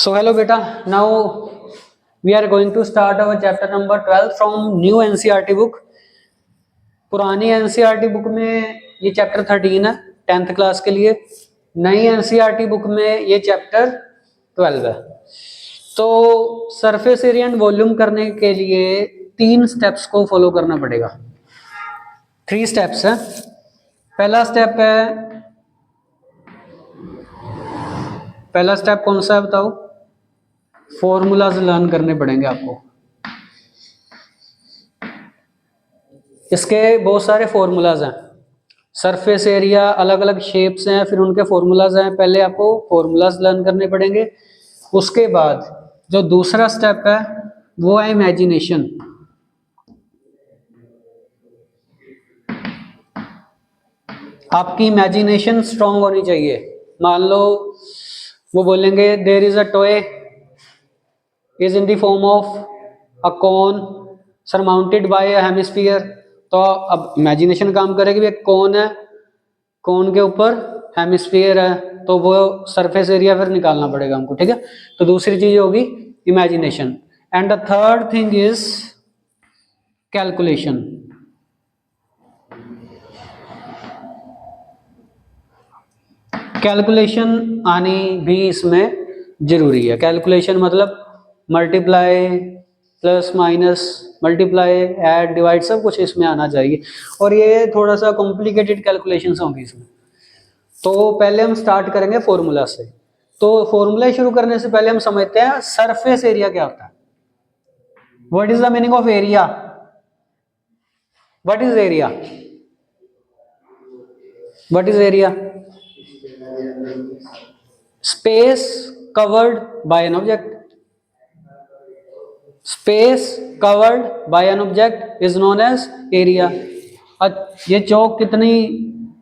So hello beta, now we are going to start our chapter number 12 from new NCERT book. पुरानी NCERT book में ये chapter 13 है 10th class के लिए, नई NCERT बुक में ये चैप्टर 12 है। तो सरफेस एरिया एंड वॉल्यूम करने के लिए 3 स्टेप्स को फॉलो करना पड़ेगा। 3 स्टेप्स है। पहला स्टेप कौन सा है बताओ? फॉर्मूलाज लर्न करने पड़ेंगे आपको। इसके बहुत सारे फॉर्मूलाज हैं। सरफेस एरिया, अलग अलग शेप्स हैं, फिर उनके फॉर्मूलाज हैं। पहले आपको फॉर्मूलाज लर्न करने पड़ेंगे। उसके बाद जो दूसरा स्टेप है वो है इमेजिनेशन। आपकी इमेजिनेशन स्ट्रांग होनी चाहिए। मान लो वो बोलेंगे there is a toy is in the form of a cone surmounted by a hemisphere, तो अब इमेजिनेशन काम करेगी। एक कोन है, कोन के ऊपर हेमिस्फीयर है, तो वो सरफेस एरिया फिर निकालना पड़ेगा हमको, ठीक है। तो दूसरी चीज होगी imagination. And the third thing is calculation. Calculation आनी भी इसमें जरूरी है। कैलकुलेशन मतलब multiply, plus minus, multiply, add, divide, सब कुछ इसमें आना चाहिए। और ये थोड़ा सा कॉम्प्लिकेटेड कैलकुलेशंस होंगी इसमें। तो पहले हम स्टार्ट करेंगे फॉर्मूला से। तो फॉर्मूला शुरू करने से पहले हम समझते हैं सरफेस एरिया क्या होता है। What is the meaning of area? What is area? What is area? Space covered by an object. Space covered by an object is known as area. ये चौक कितनी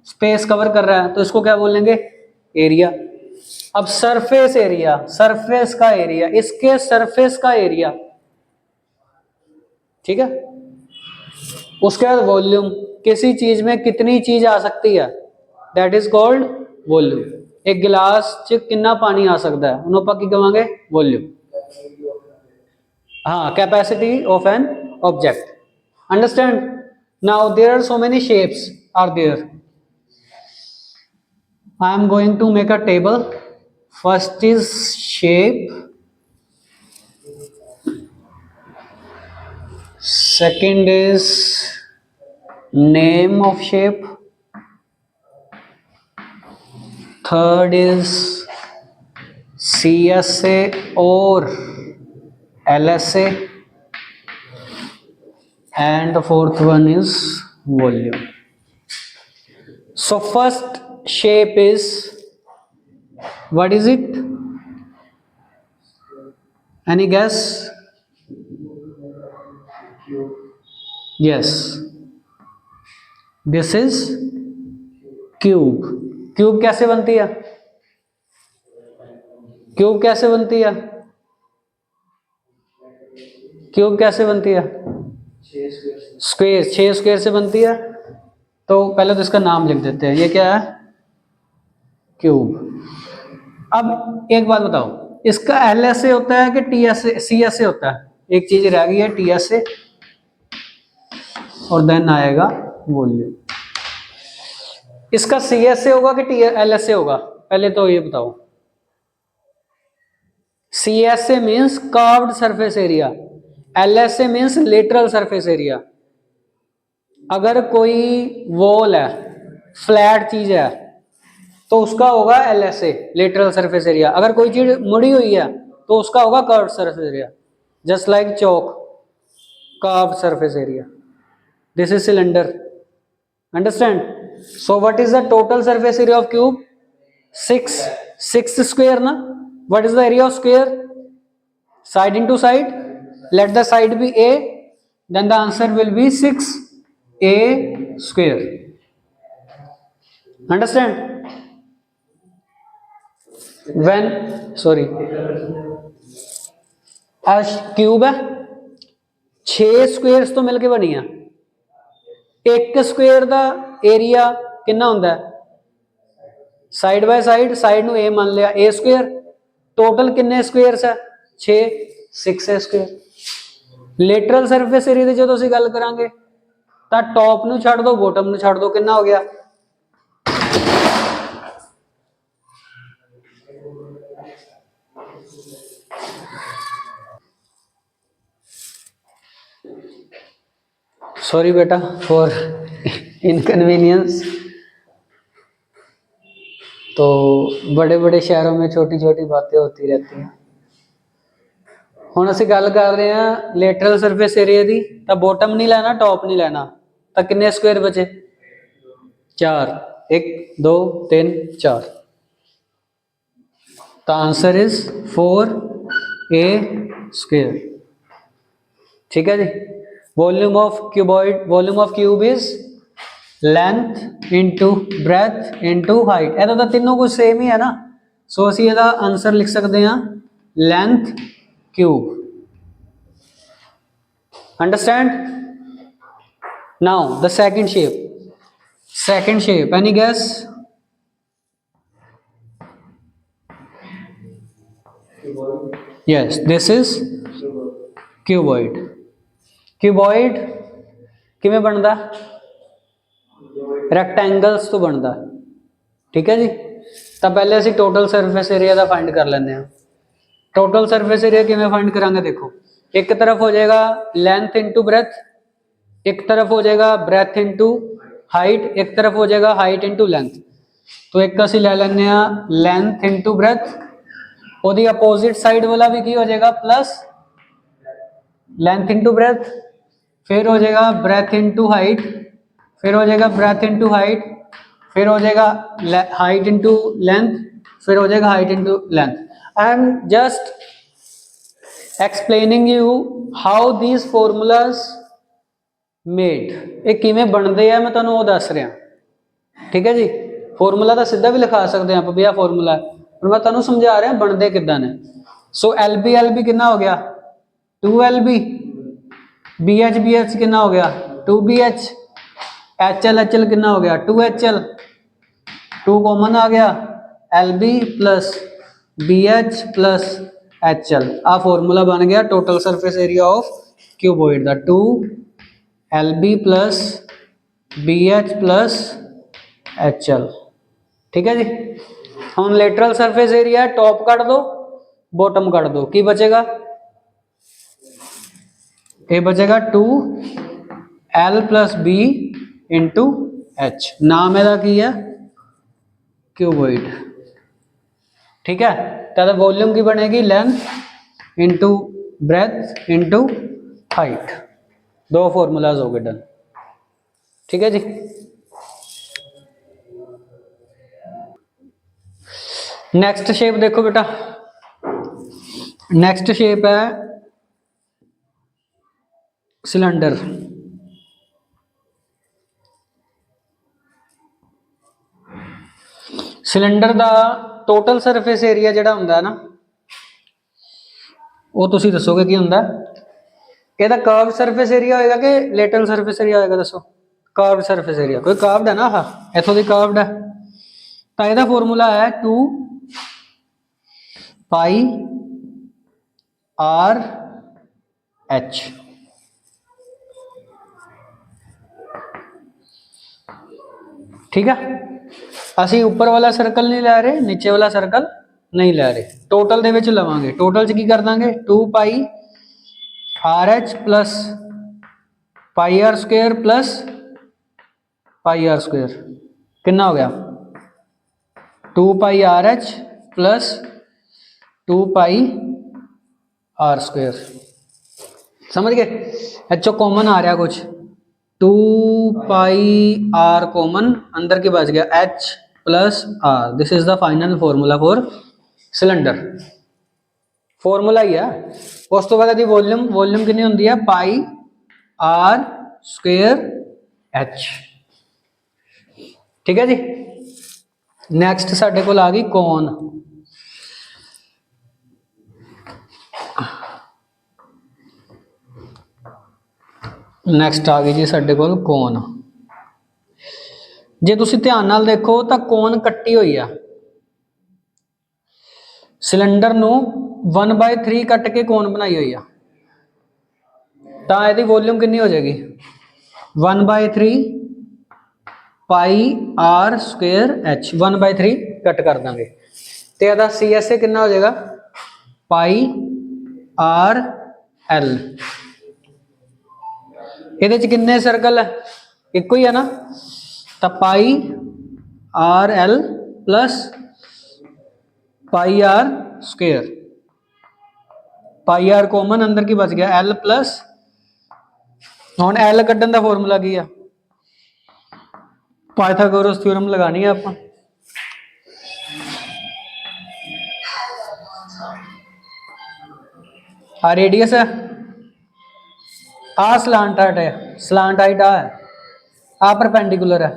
स्पेस कवर कर रहा है तो इसको क्या बोलेंगे? एरिया। अब सरफेस एरिया, सरफेस का एरिया, इसके सरफेस का एरिया, ठीक है। उसके बाद वॉल्यूम, किसी चीज में कितनी चीज आ सकती है, दैट इज कॉल्ड वॉल्यूम। एक गिलास च कितना पानी आ सकता है उन्होंने की कहेंगे वॉल्यूम। हाँ, capacity of an object. Understand? Now there are so many shapes are there. I am going to make a table. First is shape, second is name of shape, third is CSA or LSA, and the fourth one is volume. So first shape is, what is it? Any guess? Yes, this is cube. Cube कैसे बनती है? Cube कैसे बनती है? Cube कैसे बनती है? Square. 6 square से बनती है। तो पहले तो इसका नाम लिख देते हैं, ये क्या है? क्यूब। अब एक बात बताओ, इसका LSA होता है कि TSA CSA होता है? एक चीज रह गई है TSA, और देन आएगा वॉल्यूम। इसका CSA होगा कि LSA होगा? पहले तो ये बताओ। CSA means curved surface area, LSA means lateral surface area. अगर कोई वॉल है, फ्लैट चीज है, तो उसका होगा LSA, लेटरल सरफेस एरिया। अगर कोई चीज मुड़ी हुई है तो उसका होगा curved surface area. Just like chalk, curved surface area. This is cylinder. Understand? So what is the total surface area of cube? 6 square ना। What is the area of square? Side into side, let the side be A, then the answer will be 6A square. Understand? When, sorry, cube है, 6 squares तो मिलके बनी है। एक square का area कितना होता है? साइड बाय साइड, साइड नु A मान लिया A स्क्वायर, टोटल किन्ने स्क्वेयर्स है 6 6 स्क्वेयर। लेटरल सरफेस एरिया की जो ਅਸੀਂ ਗੱਲ ਕਰਾਂਗੇ ਤਾਂ ਟੌਪ ਨੂੰ ਛੱਡ ਦੋ ਬੋਟਮ ਨੂੰ ਛੱਡ ਦੋ ਕਿੰਨਾ ਹੋ ਗਿਆ सॉरी बेटा फॉर इनकन्वीनियंस। तो बड़े बड़े शहरों में छोटी छोटी बातें होती रहती हैं। हुण असीं गल कर रहे हैं लेटरल सरफेस एरिया की, तो बॉटम नहीं लेना टॉप नहीं लेना, तो कितने स्क्वेयर बचे 4 1 2 3 4। तो आंसर इज 4a स्क्वेयर। ठीक है जी। Volume of cuboid, volume of cube is length into breadth into height. ये तो तीनों कुछ सेम ही है ना, सो असी इसका आंसर लिख सकते हैं length cube. Understand. Now the second shape, second shape any guess? Yes this is cuboid. Cuboid किवें बनता रैक्टेंगल्स तो बनता। ठीक है जी। तो पहले असी टोटल सरफेस एरिया का फाइंड कर लेंगे। टोटल सरफेस एरिया किवें फाइंड करांगे देखो, एक तरफ हो जाएगा लेंथ इंटू ब्रेथ, एक तरफ हो जाएगा ब्रेथ इंटू हाइट, एक तरफ हो जाएगा हाइट इंटू लेंथ। तो एक असी ले लेंगे लेंथ इंटू ब्रेथ, और अपोजिट साइड वाला भी की हो जाएगा प्लस लेंथ इंटू ब्रेथ, फिर हो जाएगा ब्रेथ इंटू हाइट, फिर हो जाएगा ब्रेथ इंटू हाइट, फिर हो जाएगा हाइट इंटू लेंथ, फिर हो जाएगा height into length. I am just explaining you how these formulas made, ये किवें बनते हैं मैं तुहानूं वो दस रहा। ठीक है जी। फॉर्मूला तो सीधा भी लिखा सकते हैं आप भी, आ फॉर्मूला पर मैं तुहानूं समझा रहा बनते किदां ने। सो एल बी कितना हो गया 2LB, BH कितना हो गया 2BH, HL कितना हो गया 2HL, 2 कॉमन आ गया LB plus BH plus HL। आ फॉर्मूला बन गया total surface area of cuboid का 2LB plus BH plus HL। ठीक है जी। हम lateral surface area top cut दो बॉटम कट दो, की बचेगा ये बचेगा 2L plus B into H। नाम ਇਹਦਾ ਕੀ है क्यूबॉइड। ठीक है। तो वॉल्यूम की बनेगी length into breadth into height. दो फॉर्मूलाज हो गए डन। ठीक है जी। नेक्स्ट शेप देखो बेटा, नेक्स्ट शेप है सिलेंडर। सिलेंडर का टोटल सरफेस एरिया जिहड़ा हुंदा है ना, वो तुसीं दसोगे की हुंदा। ਇਹਦਾ कर्व सरफेस एरिया होएगा कि लेटरल सरफेस एरिया होएगा दसो। कर्व सरफेस एरिया, कोई कर्व्ड है ना, हाँ इथों दी कर्व्ड है, तो ਇਹਦਾ फॉर्मूला है 2 पाई आर एच। ठीक है। असी ऊपर वाला सर्कल नहीं लै रहे, नीचे वाला सर्कल नहीं लै रहे, टोटल दे विच लवांगे। टोटल च की कर देंगे 2 pi R H plus pi R square plus pi R square कितना हो गया 2 pi R H plus 2 pi R square. समझ गए। एचो कॉमन आ रहा कुछ 2 पाई आर कॉमन अंदर की बच गया H plus R. This is the final formula for cylinder. Formula ही है। उस तो बाद वॉल्यूम, वॉल्यूम कितनी होंगी है पाई आर स्क्वेयर एच। ठीक है जी। नैक्सट साडे कोल आ गई कौन। नैक्सट आ गई जी साडे कोल कौन। जे तुसीं ध्यान नाल देखो तो कौन कट्टी हुई है। सिलेंडर नू 1/3 कट के कोन बनाई हुई है, तो यदि वॉल्यूम कितनी हो जाएगी 1/3 पाई आर स्क्वेयर एच। 1/3 कट कर देंगे तो यदा CSA कितना हो जाएगा पाई आर एल। ये किन्ने सर्कल है एक ही है ना, तो pi R L plus pi R square, pi R common अंदर की बच गया एल प्लस, हुण एल कड्ढन का फॉर्मूला की है पाइथागोरस थ्योरम लगानी है आप। आ रेडियस है, आ स्लांटाइट है, स्लांटाइट आ है, आ परपेंडिकुलर है,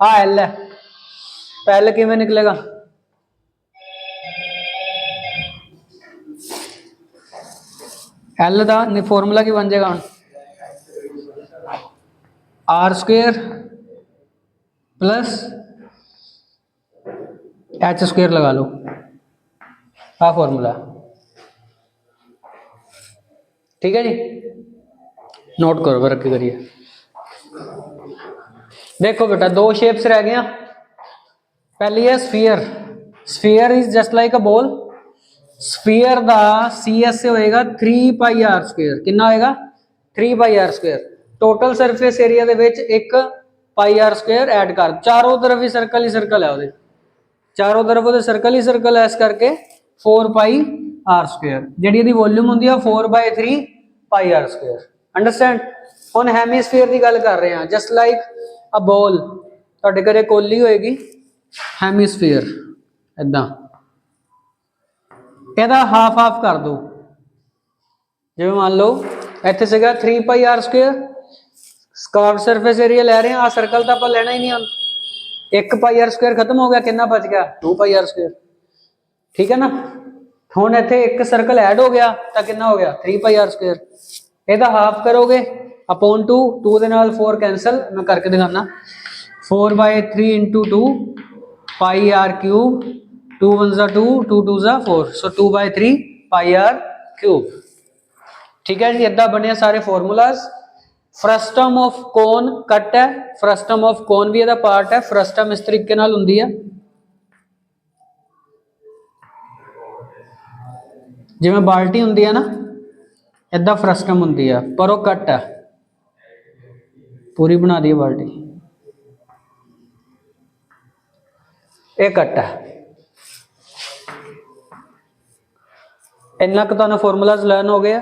आ एल है, तो एल किवें निकलेगा एल का फॉर्मूला की बन जाएगा R square plus H square लगा लो, आ फॉर्मूला। ठीक है जी, नोट करो वर्क करिए। देखो बेटा दो शेप्स रह गया, पहली है sphere, sphere is just like a ball, sphere दा CSA होएगा 3 पाई आर स्क्वेयर, कितना होएगा 3 pi R square. Total surface area दे which 1 pi R square add कर, चारों तरफ ही सर्कल है ਉਹਦੇ, चारों तरफ ਉਹਦੇ सर्कल है, इस करके 4 पाई आर स्क्वेयर, ਜਿਹੜੀ ਇਹਦੀ ਵੋਲਿਊਮ ਹੁੰਦੀ ਆ 4/3 पाई आर स्क्वेयर। अंडरस्टैंड। ਹੁਣ ਹੈਮੀਸਫੀਅਰ ਦੀ ਗੱਲ ਕਰ ਰਹੇ ਹਾਂ, ਜਸਟ ਲਾਈਕ ਅ ਬੋਲ, ਤੁਹਾਡੇ ਘਰੇ ਕੋਲੀ ਹੋਏਗੀ ਹੈਮੀਸਫੀਅਰ ਇਦਾਂ, ਇਹਦਾ ਹਾਫ ਹਾਫ ਕਰ ਦੋ, ਜਿਵੇਂ ਮੰਨ ਲਓ ਇੱਥੇ ਸੀਗਾ 3 ਪਾਈ ਆਰ ਸਕੁਅਰ, स्कार्व सरफेस एरिया ले रहे हैं, आ सर्कल तो आप लेना ही नहीं, हम 1 पाई आर स्क्वायर खत्म हो गया, कितना बच गया 2 पाई आर स्क्वायर। ठीक है ना, हुण इत्थे एक सर्कल ऐड हो गया तो कितना हो गया 3 पाई आर स्क्वायर, ਇਹਦਾ हाफ करोगे अपॉन 2, 2 ਦੇ ਨਾਲ 4 कैंसल, मैं करके दिखाना 4/3 × 2 पाई आर क्यूब, 2 1 ज़ा 2, 2 2 ज़ा 4, सो 2/3 पाई आर क्यूब। ठीक है जी, इदा बने सारे formulas. Frustum of cone cut है, फ्रस्टम ऑफ कोन भी ਇਹਦਾ पार्ट है, फ्रस्टम इस तरीके नाल हुंदी है, जिवें बाल्टी हुंदी है ना इदा फ्रस्टम हुंदी है, पर वो कट है, पूरी बना दी बाल्टी, ये कट है। इन्ना क तुहानूं फॉर्मूलाज लर्न हो गए,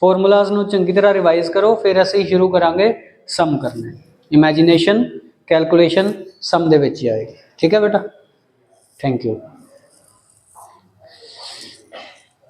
फॉर्मूलाज नूं चंगी तरह रिवाइज करो, फिर असीं शुरू करांगे सम करने, इमेजिनेशन कैलकुलेशन सम दे विच ही आएगी। ठीक है बेटा, थैंक यू।